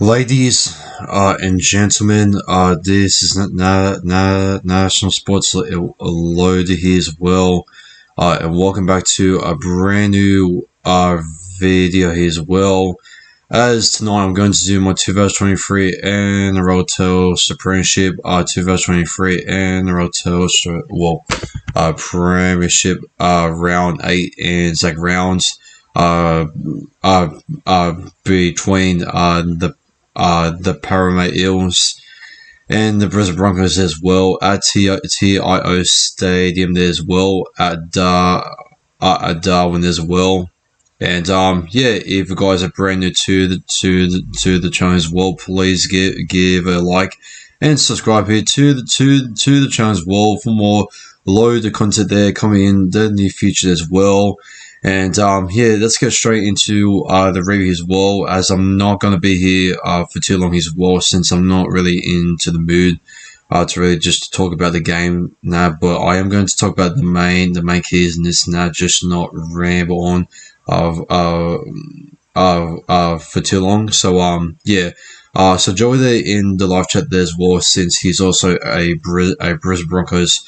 Ladies and gentlemen, this is National Sports Loader here as well, and welcome back to a brand new video here as well. As tonight I'm going to do my 2023 NRL Telstra Premiership, 2023 NRL Telstra Premiership Round 8 ANZAC rounds between the Parramatta Eels and the Brisbane Broncos as well at TIO Stadium there as well at Darwin as well. And if you guys are brand new to the channel as well, please give a like and subscribe here to the channel as well for more load of content there coming in the near future as well. And let's get straight into the review as well, as I'm not going to be here for too long as well, since I'm not really into the mood to really just talk about the game now. But I am going to talk about the main keys in this now, just not ramble on for too long. So so Joey there in the live chat there as well, since he's also a Brisbane Broncos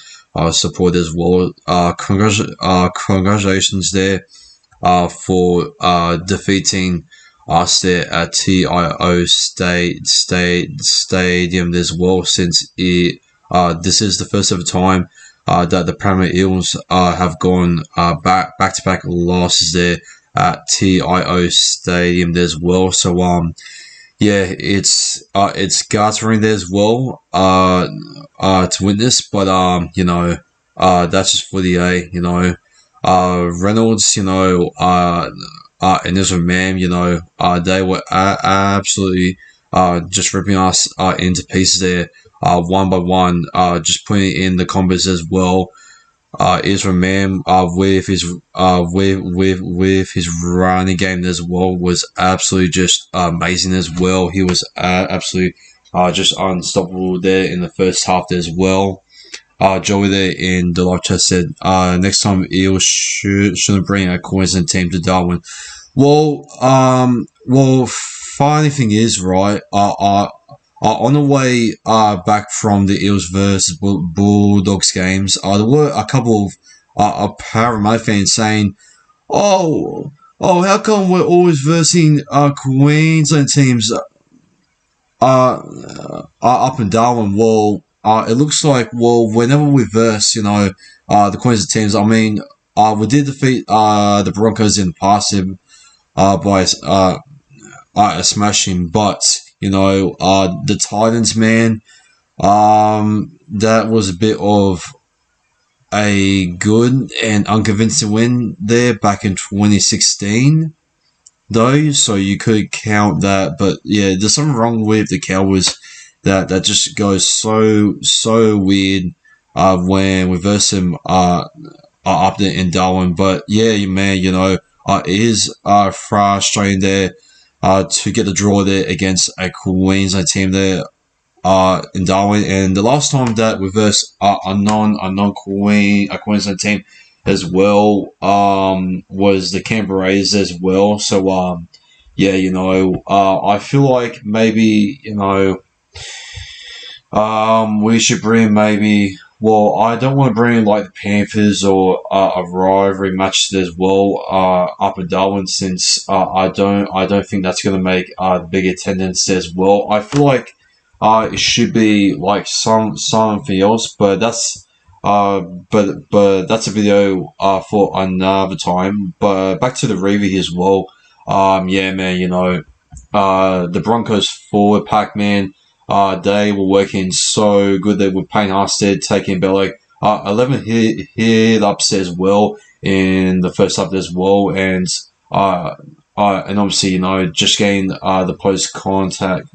supporter as well. Congratulations there for defeating us there at TIO Stadium as well, since this is the first ever time that the Parramatta Eels have gone back-to-back losses there at TIO Stadium as well. So it's guttering there as well to witness, but that's just for the Reynolds, and Israel Man, they were absolutely just ripping us into pieces there, one by one, just putting in the combos as well. Israel Man with his running game as well was absolutely just amazing as well. He was absolutely just unstoppable there in the first half as well. Joey there in the live chat said, next time Eels shouldn't bring a Queensland team to Darwin. Well, funny thing is, right, on the way back from the Eels versus Bulldogs games, there were a couple of Parramatta fans saying, oh, how come we're always versing Queensland teams up in Darwin? Well, it looks like, whenever we verse, the Queensland teams, I mean, we did defeat the Broncos in the past by a smashing, but the Titans, man, that was a bit of a good and unconvincing win there back in 2016, though, so you could count that. But yeah, there's something wrong with the Cowboys that just goes so weird when we verse them up there in Darwin. But yeah, man, it is frustrating there to get the draw there against a Queensland team there in Darwin. And the last time that we versed a Queensland team as well was the Canberra Raiders as well. So I feel like maybe we should bring maybe. Well, I don't want to bring like the Panthers or a rivalry match as well up in Darwin, since I don't think that's going to make the big attendance as well. I feel like it should be like something else, but that's that's a video for another time. But back to the review as well. Yeah, man, the Broncos forward pack, man. They were working so good there with Payne Harsted taking Bellick 11 hit ups as well in the first half as well, and obviously just getting the post contact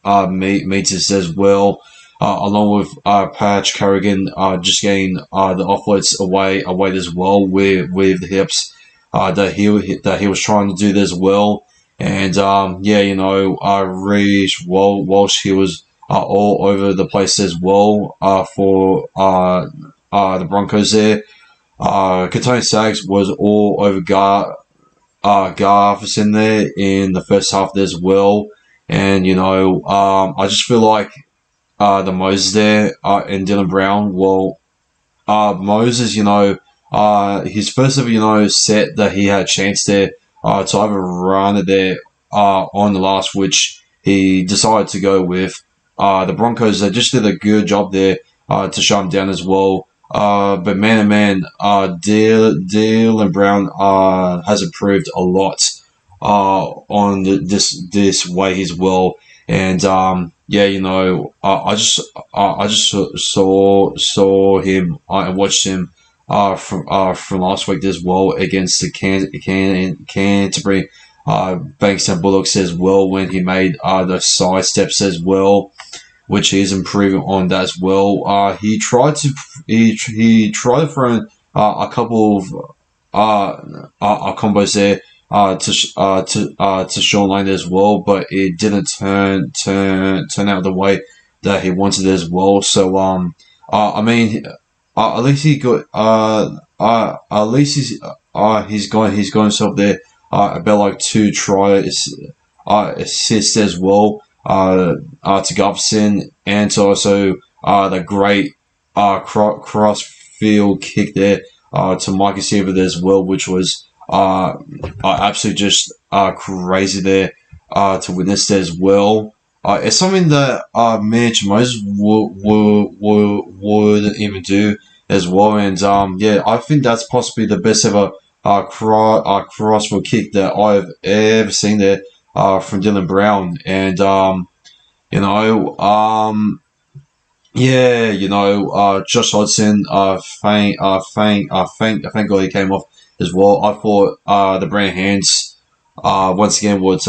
meters as well, along with Patch Carrigan just getting the offloads away as well with the hips that he was trying to do this as well. And Reece Walsh, he was all over the place as well for the Broncos there. Katoni Sags was all over Garfus in there in the first half as well. And I just feel like the Moses there and Dylan Brown. Well, Moses, his first ever, set that he had a chance there to have a run at there on the last, which he decided to go with. The Broncos, they just did a good job there to shut him down as well. But man, oh man, Dylan Brown has improved a lot on this way as well. And yeah, I just saw him and watched him from last week as well against the Canterbury Bankstown Bulldogs as well, when he made the side steps as well, which he's improving on that as well. He tried to throw a couple of combos there to Sean Lane as well, but it didn't turn out the way that he wanted as well. So I mean, at least he got at least he's got himself there about like 2 tries assists as well to Gustafson, and to also the great cross field kick there to Micah Seaver as well, which was absolutely just crazy there to witness as well. It's something that Mitch Moses wouldn't even do as well, and yeah, I think that's possibly the best ever crossfield kick that I've ever seen there from Dylan Brown, and yeah, Josh Hodgson, thank God he came off as well. I thought the Brand Hands once again was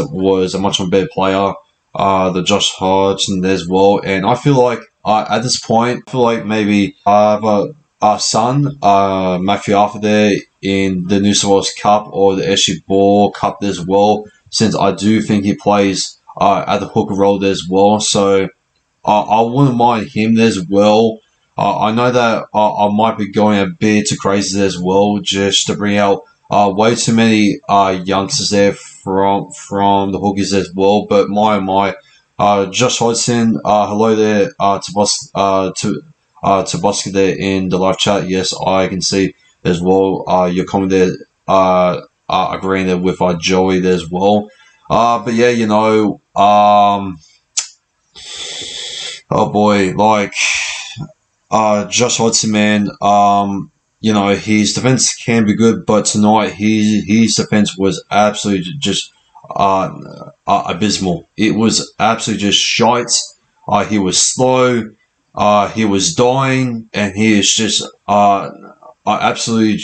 a much more better player, the Josh Hodgson as well, and I feel like at this point, I feel like maybe our son Matthew Arthur there in the New South Wales Cup or the SG Ball Cup as well, since I do think he plays at the hooker role there as well. So I wouldn't mind him there as well. I know that I might be going a bit too crazy there as well, just to bring out way too many youngsters there from the hookers as well. But my, Josh Hodgson, hello there to Bosca there in the live chat. Yes, I can see as well your comment there, agreeing there with Joey there as well. But yeah, oh boy, like Josh Hodgson, man, his defense can be good, but tonight his defense was absolutely just abysmal. It was absolutely just shite. He was slow. He was dying, and he is just absolutely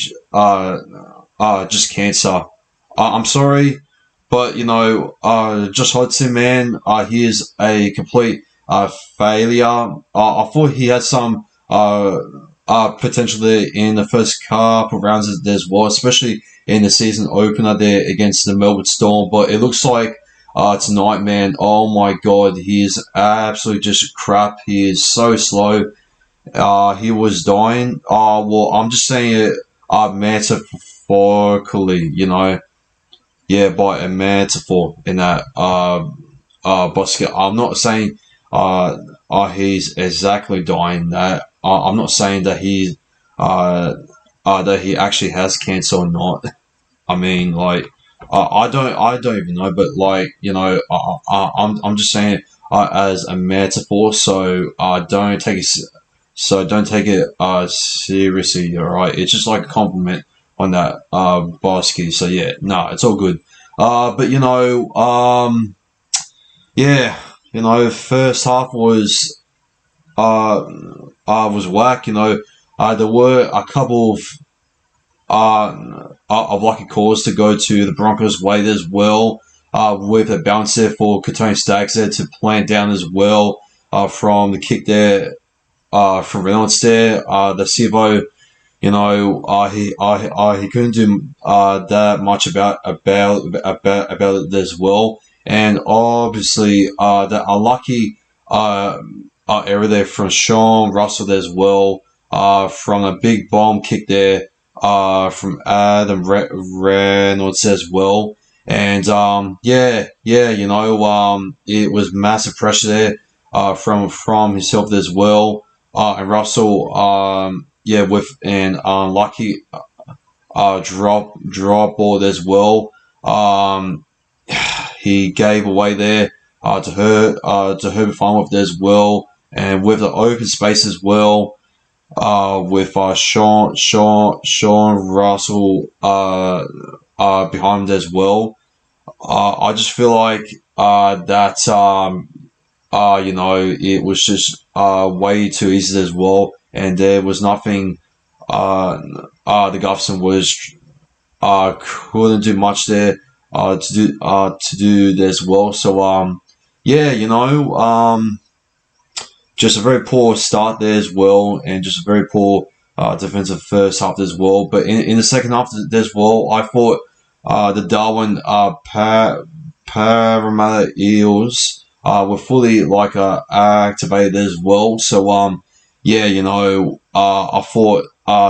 just cancer. I'm sorry, but Josh Hodgson, man, he is a complete failure. I thought he had some potential there in the first couple of rounds as well, especially in the season opener there against the Melbourne Storm. But it looks like tonight, man, oh my God, he is absolutely just crap. He is so slow. He was dying. Well, I'm just saying it metaphorically, yeah, by a metaphor in that basket. I'm not saying he's exactly dying. That I'm not saying that he actually has cancer or not. I mean, like, I don't even know, but like, I'm just saying it as a metaphor. So don't take it seriously. All right, it's just like a compliment on that basket. So yeah, no, it's all good. But yeah, first half was whack. There were a couple of lucky calls to go to the Broncos' way as well, with a bounce there for Katoni Staggs there to plant down as well from the kick there from Reynolds there. The Sivo, he couldn't do that much about it as well, and obviously the unlucky error there from Sean Russell there as well, from a big bomb kick there from Adam Reynolds as well. And it was massive pressure there from himself as well. And Russell, with an unlucky drop ball as well. He gave away there to Herbert Farnworth as well, and with the open space as well. With Sean Russell behind him as well. I just feel like it was just way too easy as well, and there was nothing. The Gufferson was couldn't do much there to do as well. So just a very poor start there as well, and just a very poor defensive first half as well. But in the second half as well, I thought the Darwin Parramatta Eels were fully activated as well. So I thought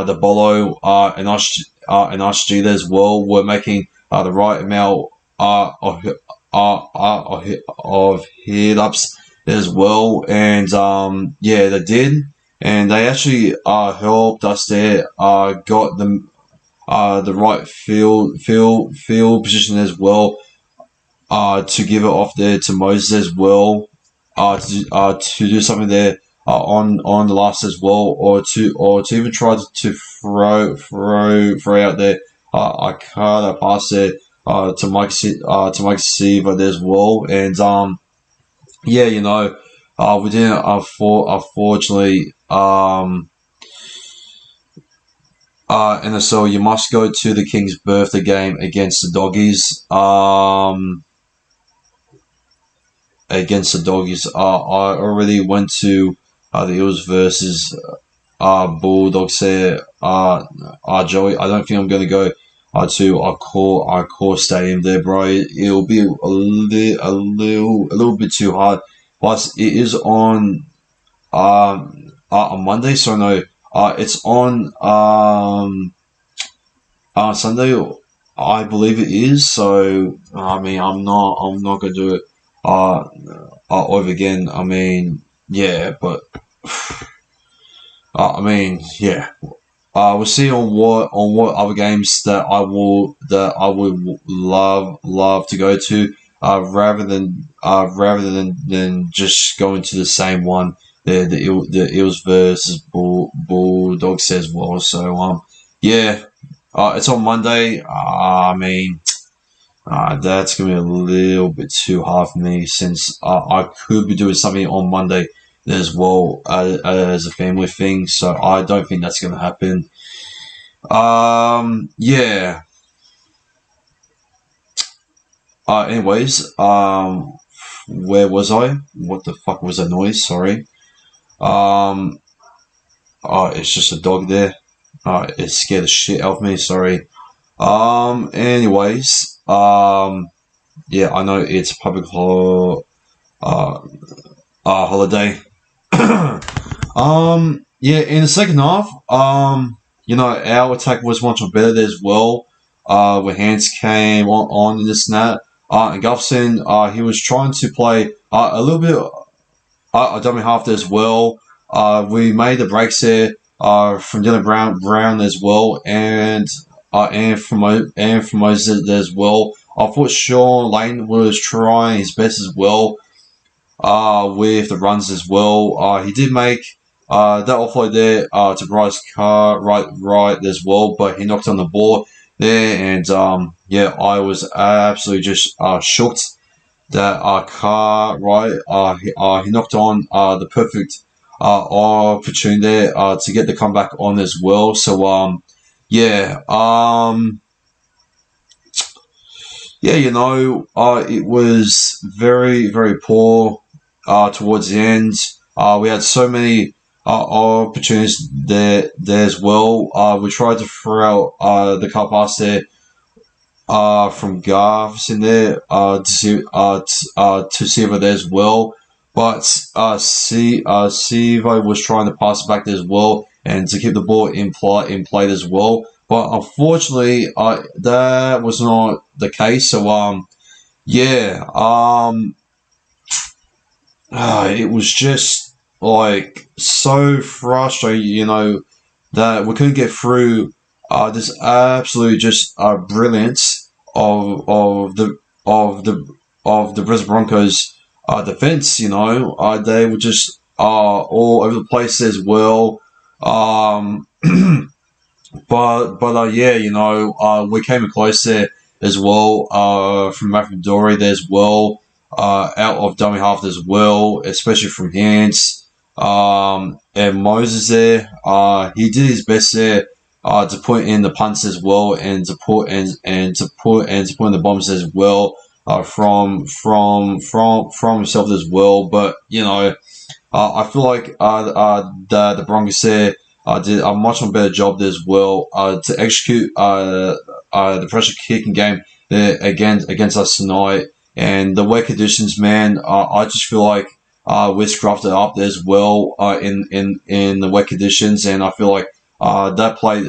the Bolo and SG as well were making the right amount of hit ups as well, and they did, and they actually helped us there. Got them the right field position as well. To give it off there to Moses as well. To do something there on the last as well, or to even try to throw out there. I cut a pass there to Mike Seaver there as well, and we didn't unfortunately. And so you must go to the King's birthday game against the Doggies. I already went to the Eels versus Bulldogs there. Joey, I don't think I'm going to go to our core stadium there, bro. It'll be a little bit too hard. Plus, it is on Monday, so no, it's on Sunday, I believe it is. So I mean, I'm not going to do it over again. I mean, yeah, but we'll see on what other games that I would love to go to, rather than just going to the same one. The Eels versus Bulldogs as well. So it's on Monday. That's gonna be a little bit too hard for me, since I could be doing something on Monday as well as a family thing. So I don't think that's gonna happen. Anyways, where was I? What the fuck was that noise? Sorry. It's just a dog there. It scared the shit out of me. Sorry. Anyways, I know it's a public holiday. In the second half, our attack was much better as well. When hands came on in the snap, and Gufferson, he was trying to play a little bit. A dummy half as well. We made the breaks there from Dylan Brown as well, and from Moses as well. I thought Sean Lane was trying his best as well with the runs as well. He did make that offload there to Bryce Carr right as well, but he knocked on the board there, and I was absolutely just shocked that Carr, he knocked on the perfect opportunity there to get the comeback on as well. So it was very, very poor towards the end. We had so many opportunities there as well. We tried to throw out the cut pass there from Garths in there to Sivo there as well, but Sivo was trying to pass it back there as well, and to keep the ball in play as well. but unfortunately, that was not the case. So yeah, it was just like so frustrating, that we couldn't get through this absolute just brilliance of the Brisbane Broncos defense. They were just all over the place as well. But yeah, we came close there as well. From Matthew Dory there as well. Out of dummy half as well, especially from hands. And Moses there, he did his best there. To put in the punts as well, and to put in the bombs as well. From himself as well, but I feel like the Broncos there did a much more better job there as well to execute the pressure kicking game there against us tonight. And the wet conditions, man, I just feel like we scruffed it up there as well in the wet conditions, and I feel like that played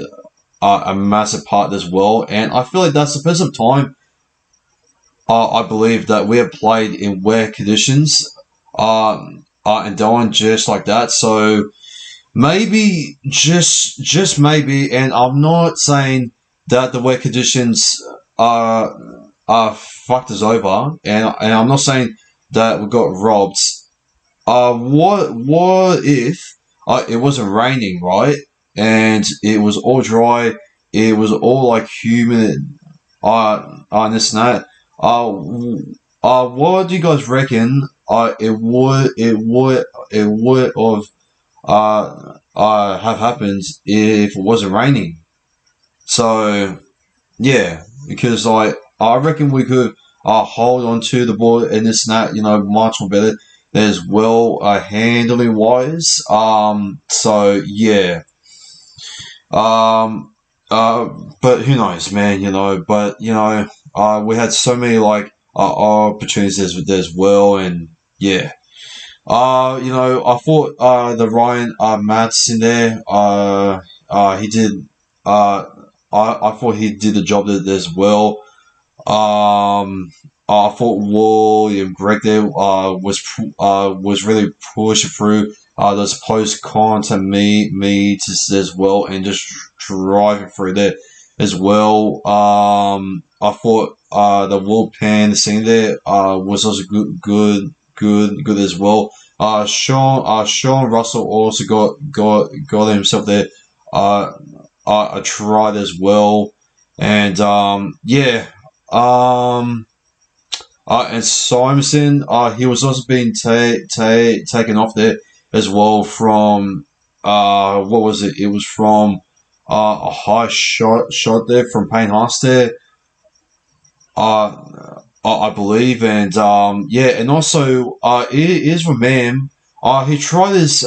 a massive part as well. And I feel like that's the first time I believe that we have played in wet conditions and done just like that. So maybe, just maybe, and I'm not saying that the wet conditions fucked us over, and I'm not saying that we got robbed. What if it wasn't raining, right? And it was all dry. It was all like humid. And this and that. What do you guys reckon? It would have happened if it wasn't raining. So yeah, because I reckon we could hold on to the ball and this and that, much more better as well, handling wise. So yeah. But who knows, man? But we had so many opportunities as well, and yeah. I thought the Ryan Matz in there. He did. I thought he did the job as well. I thought William Greg there was really pushing through those post contact meters as well, and just driving through there as well. I thought the Wolfpan scene there was also good as well. Sean Russell also got himself there a try as well, and yeah. And Simonson, he was also being taken off there as well from what was it? It was from a high shot there from Payne Haas there. I believe, and yeah, and also it is Ramam. He tried this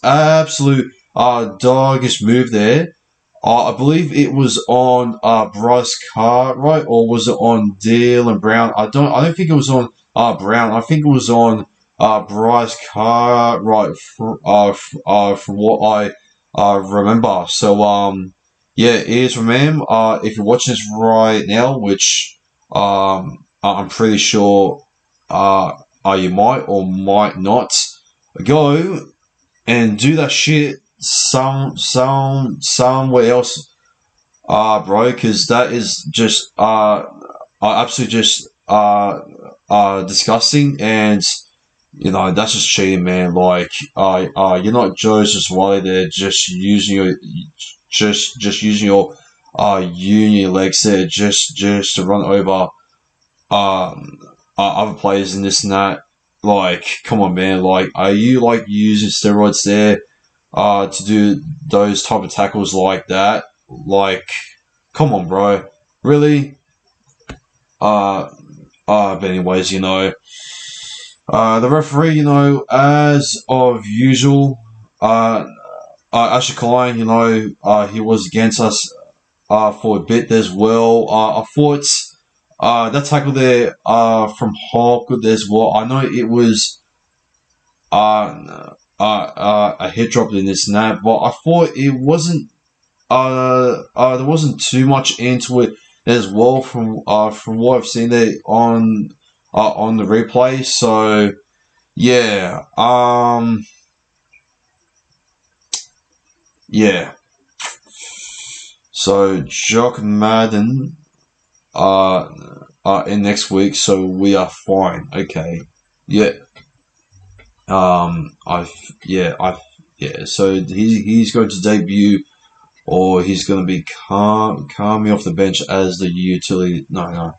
absolute doggish move there. I believe it was on Bryce Cartwright, or was it on Dylan Brown? I don't think it was on Brown. I think it was on Bryce Cartwright from what I remember. So yeah, it is from him. If you're watching this right now, which I'm pretty sure you might or might not, go and do that shit somewhere else, bro, because that is just absolutely just disgusting, and that's just cheating, man. Like you're not just Wally there, just using your union legs there, just to run over other players and this and that. Like, come on, man. Like, are you using steroids there to do those type of tackles like that? Like, come on, bro. Really? But anyways, the referee, as of usual, Asher Klein, he was against us for a bit as well. I thought that tackle there from Hawkwood as well. I know it was a head drop in this and that, but I thought it wasn't there wasn't too much into it as well from what I've seen there on the replay. So yeah, yeah. So Jock Madden in next week, so we are fine. Okay, yeah. So he's going to debut, or he's going to be coming off the bench as the utility. No.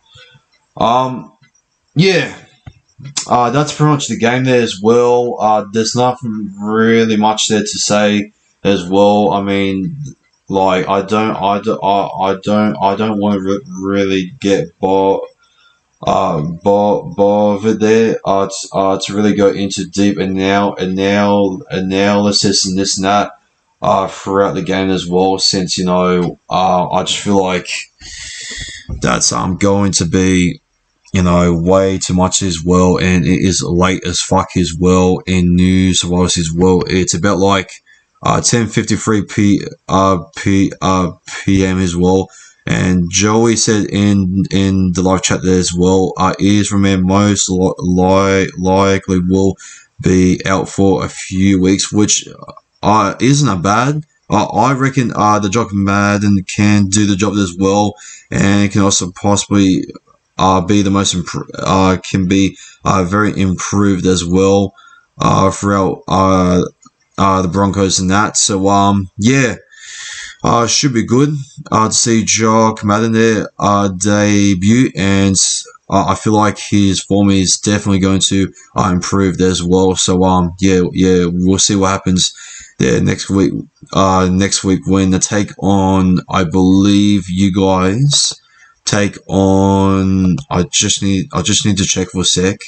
Yeah. That's pretty much the game there as well. There's nothing really much there to say as well. I mean, like I don't want to really get bothered there. To really go into deep analysis and this and that. Throughout the game as well, since I just feel like that's going to be way too much as well, and it is late as fuck as well in news wise as well. It's about like 10:53 p.m. as well. And Joey said in the live chat there as well, Ears Remain most likely will be out for a few weeks, which isn't a bad. I reckon the Jock Madden can do the job as well, and can also possibly be the most can be very improved as well throughout the Broncos and that. So yeah. Should be good to see Jock Madden there debut, and I feel like his form is definitely going to improve there as well. So yeah, we'll see what happens there next week. Next week when they take on, I believe you guys take on. I just need to check for a sec.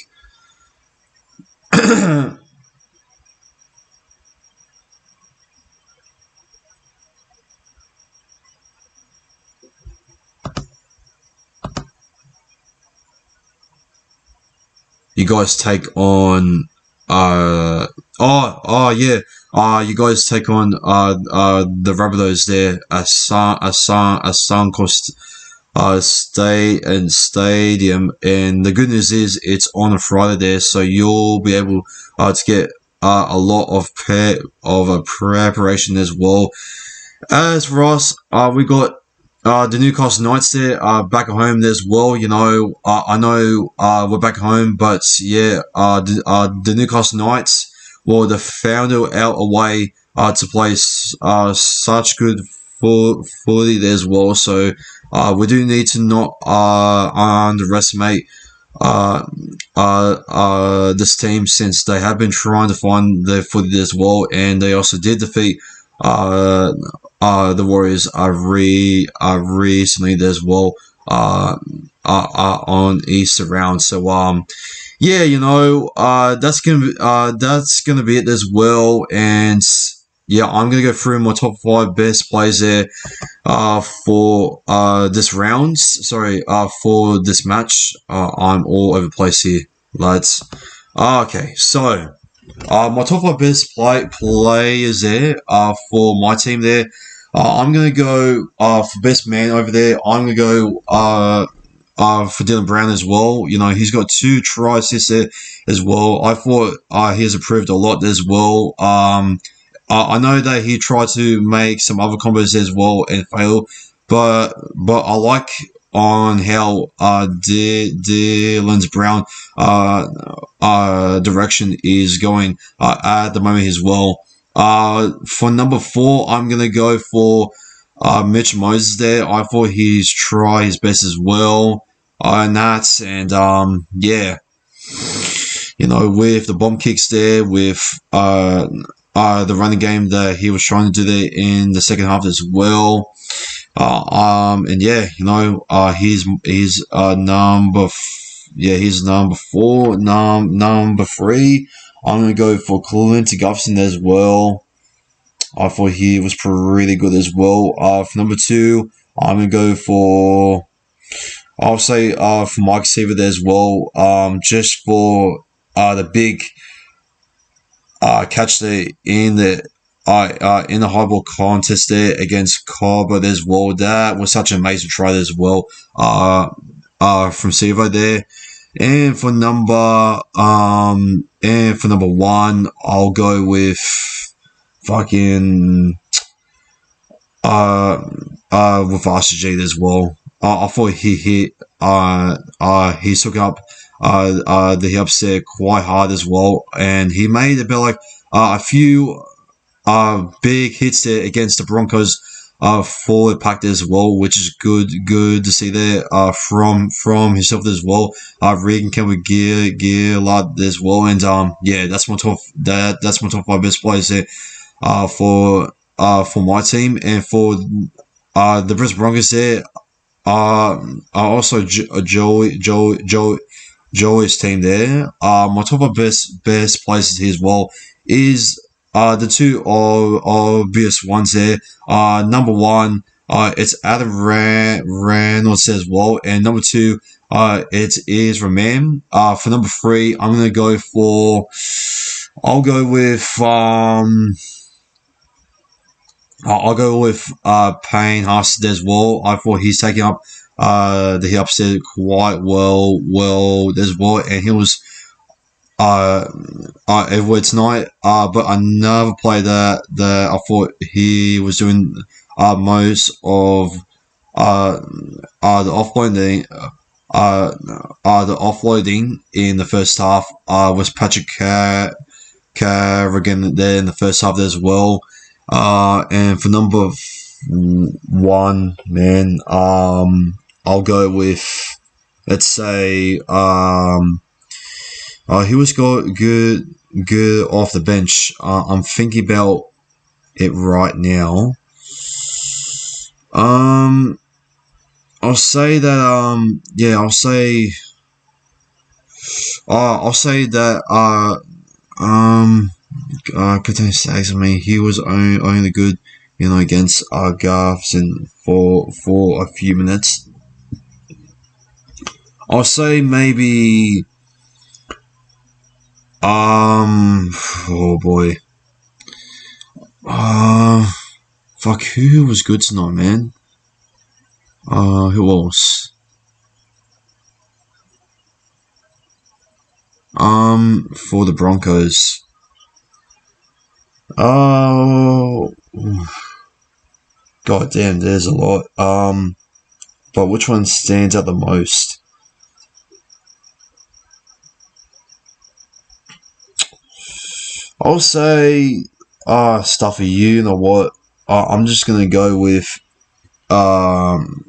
You guys take on yeah. You guys take on the Rabbitohs there, a Suncoast stadium, and the good news is it's on a Friday there, so you'll be able to get a lot of preparation as well. As for us, we got the Newcastle Knights there, back at home there as well. I know we're back home, but yeah, the Newcastle Knights, well, they found out a way to play such good footy there as well. So we do need to not underestimate this team, since they have been trying to find their footy as well, and they also did defeat the Warriors recently as well on Easter round. So yeah, that's gonna be it as well. And yeah, I'm gonna go through my top 5 best players there for this round. Sorry, for this match. I'm all over the place here, lads. Okay, so. My top 5 best players there for my team there. I'm going to go for best man over there. I'm going to go for Dylan Brown as well. He's got 2 try assists there as well. I thought he has improved a lot as well. I know that he tried to make some other combos as well and failed, but I like on how Dylan Brown direction is going at the moment as well. For number 4, I'm gonna go for Mitch Moses there. I thought he's tried his best as well in that, and yeah, with the bomb kicks there, with the running game that he was trying to do there in the second half as well. And yeah, he's number 4, number 3. I'm gonna go for Clinton Gufson as well. I thought he was pretty good as well. For number 2, I'm gonna go for, I'll say for Mike Seaver there as well. Just for the big catch there in the in the high ball contest there against Cobb as well. That was such an amazing try as well. From Sivo there. And for number one, I'll go with fucking with RCG as well. I thought he took up the upset quite hard as well, and he made about like a few big hits there against the Broncos for the pack as well, which is good to see there from himself as well. Regan came with gear lot as well, and yeah, that's my top 5 best players there for my team. And for the Brisbane Broncos there, also Joey's team there. My top 5 best places here as well is the two obvious ones there. Number one, it's Adam Reynolds as well, and number two, it is Raman. For number 3, I'm gonna go for. I'll go with Payne Harsted as well. I thought he's taking up the upset quite well as well, and he was everywhere tonight. But another player that I thought he was doing most of the offloading in the first half was Patrick Carrigan there in the first half as well. And for number 1, man, I'll go with, let's say, he was good off the bench. I'm thinking about it right now. I'll say that Katane Stags. I mean, he was only good, against Garths and for a few minutes. I'll say maybe. Oh boy. Fuck. Who was good tonight, man? Who else? For the Broncos. Oh, god damn, there's a lot. But which one stands out the most? I'll say, Stuffy. You know what? I'm just gonna go with Katone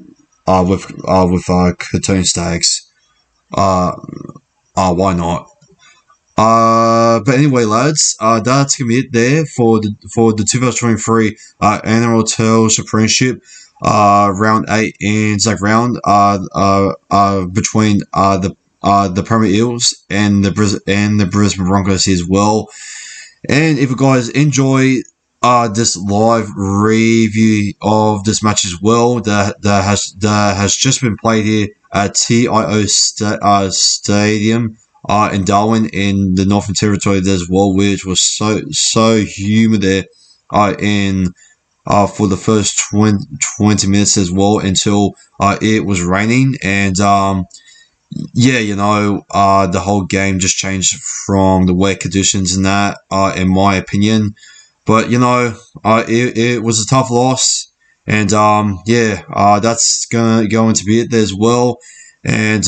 Stags. Why not? But anyway, lads, that's gonna be it there for the 2023 NRL Telstra Premiership round 8 ANZAC round between the Premier Eels and the Brisbane Broncos as well. And if you guys enjoy this live review of this match as well, that has just been played here at TIO Stadium in Darwin in the Northern Territory as well, which was so humid there for the first 20 minutes as well until it was raining. And yeah, the whole game just changed from the wet conditions and that, in my opinion. But it was a tough loss, and that's going to be it there as well. And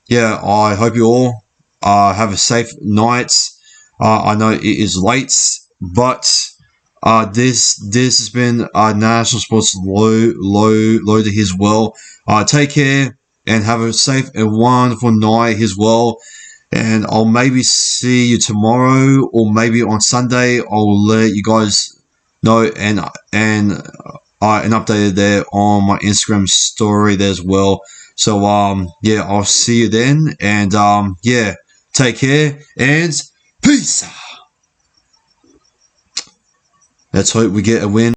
yeah, I hope you all have a safe night. I know it is late, but this has been National Sports Loader as well. Take care and have a safe and wonderful night as well. And I'll maybe see you tomorrow, or maybe on Sunday. I'll let you guys know and update it there on my Instagram story there as well. So yeah, I'll see you then, and yeah, take care and peace. Let's hope we get a win.